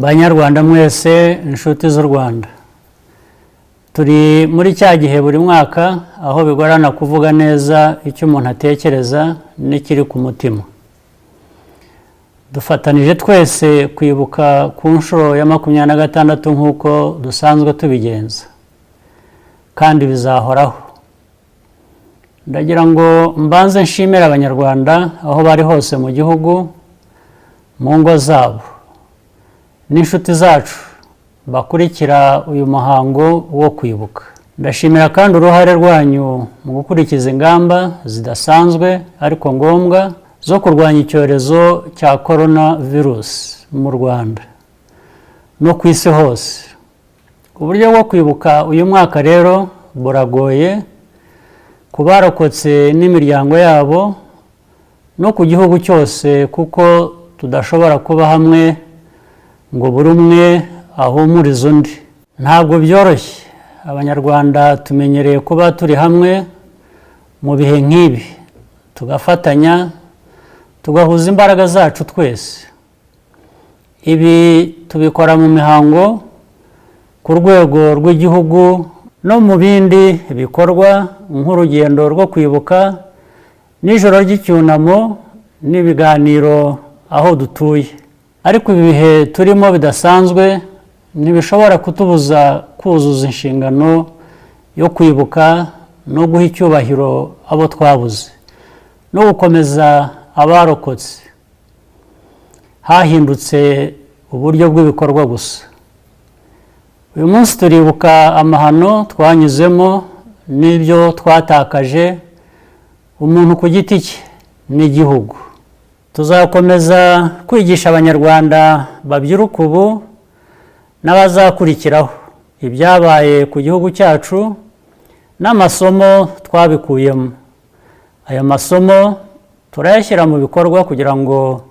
Banyarwanda mwese inshuti z'u Rwanda, turi muri cya gihe buri mwaka aho bigorana kuvuga neza icyo umuntu atekereza n'ikiri ku mutima. Dufatanije twese kwibuka ku nshuro ya 26 nk'uko dusanzwe tubigenza, kandi bizahoraho. Ndagira ngo mbanze nshimira Abanyarwanda aho bari hose mu gihugu, mu ngo zabo n'inshuti zacu bakurikira uyu muhango wo kwibuka. Ndashimira kandi uruhare rwanyu mu gukurikiza ingamba zidasanzwe ariko ngombwa zo kurwanya icyorezo cya coronavirus mu Rwanda no ku isi hose. Uburyo bwo kwibuka uyu mwaka rero buragoye ku barokotse n'imiryango yabo no ku gihugu cyose, kuko tudashobora kuba hamwe ngo buri umwe ahumurize undi. Ntabwo byoroshye. Abanyarwanda tumenyereye kuba turi hamwe mu bihe nk'ibi, tugafatanya, tugahuza imbaraga zacu twese. Ibi tubikora mu mihango ku rwego rw'igihugu no mu bindi bikorwa nk'urugendo rwo kwibuka n'ijoro ry'icyunamo n'ibiganiro aho dutuye. Ariko ibi bihe turimo bidasanzwe ntibishobora kutubuza kuzuza inshingano yo kwibuka no guha icyubahiro abo twabuze no gukomeza abarokotse. Hahindutse uburyo bw'ibikorwa gusa. Uyu munsi turibuka amahano twanyuzemo n'ibyo twatakaje, umuntu ku giti cye n'igihugu. Tuzakomeza kwigisha Abanyarwanda babyiruka ubu n'abazakurikiraho ibyabaye ku gihugu cyacu n'amasomo twabikuyemo. Aya masomo turayashyira mu bikorwa kugira ngo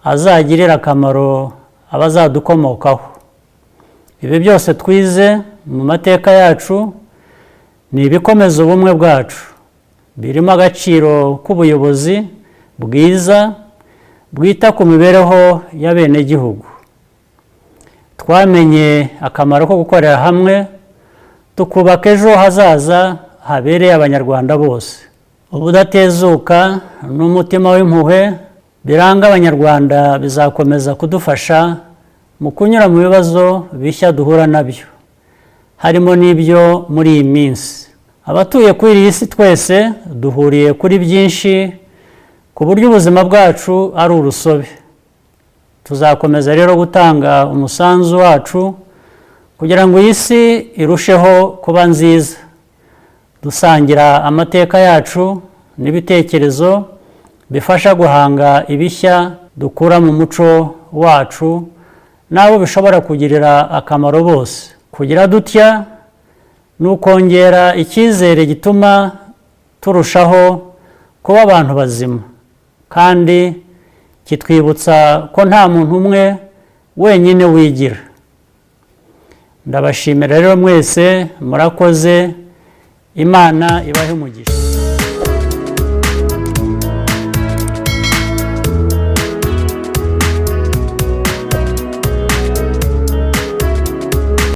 azagirire akamaro abazadukomokaho. Ibi byose twize mu mateka yacu ni ibikomeza ubumwe bwacu, birimo agaciro k'ubuyobozi bwiza bwita ku mibereho y'abenegihugu. Twamenye akamaro ko gukorera hamwe tukubaka ejo hazaza habereye Abanyarwanda bose. Ubudatezuka n'umutima w'impuhwe biranga Abanyarwanda bizakomeza kudufasha mu kunyura mu bibazo bishya duhura nabyo, harimo n'ibyo muri iyi minsi. Abatuye kuri iyi si twese duhuriye kuri byinshi, ku buryo ubuzima bwacu ari urusobe. Tuzakomeza rero gutanga umusanzu wacu kugira ngo iyi si irusheho kuba nziza, dusangira amateka yacu n'ibitekerezo bifasha guhanga ibishya dukura mu muco wacu n'abo bishobora kugirira akamaro bose. Kugira dutya ni ukongera icyizere gituma turushaho kuba abantu bazima, kandi kitwibutsa ko nta muntu umwe wenyine wigira. Ndabashimira rero mwese, murakoze. Imana ibahe umugisha.